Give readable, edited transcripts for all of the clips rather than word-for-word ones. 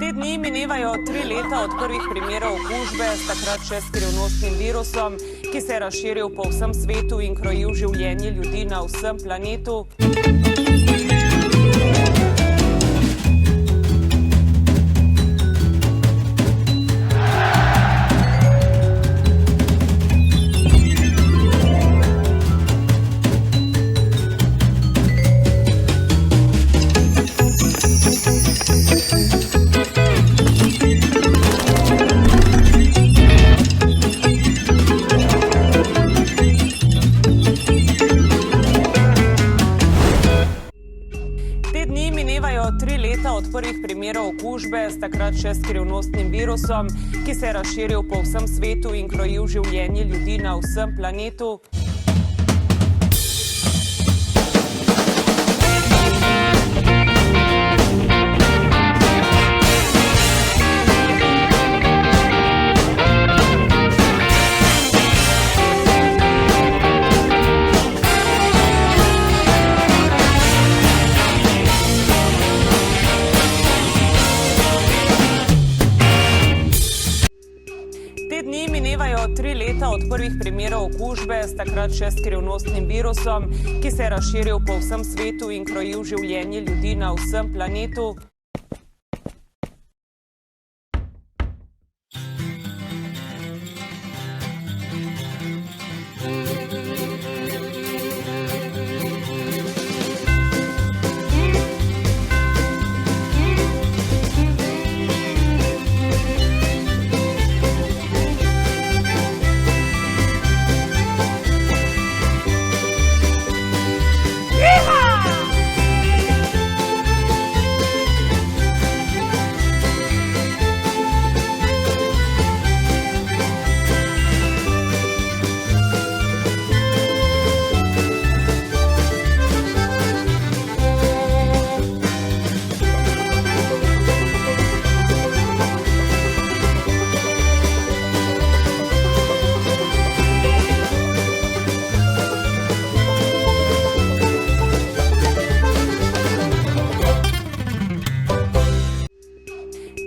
Te dni minevajo 3 leta od prvih primerov okužbe s takrat še skrivnostnim virusom, ki se je razširil po vsem svetu in krojil življenje ljudi na vsem planetu. Te dni minevajo 3 leta od prvih primerov okužbe s takrat še skrivnostnim virusom, ki se je razširil po vsem svetu in krojil življenje ljudi na vsem planetu. Te dni minevajo 3 leta od prvih primerov okužbe s takrat še skrivnostnim virusom, ki se je razširil po vsem svetu in krojil življenje ljudi na vsem planetu.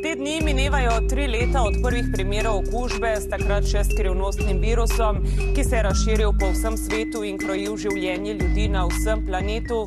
Te dni minevajo 3 leta od prvih primerov okužbe s takrat še skrivnostnim virusom, ki se je razširil po vsem svetu in krojil življenje ljudi na vsem planetu.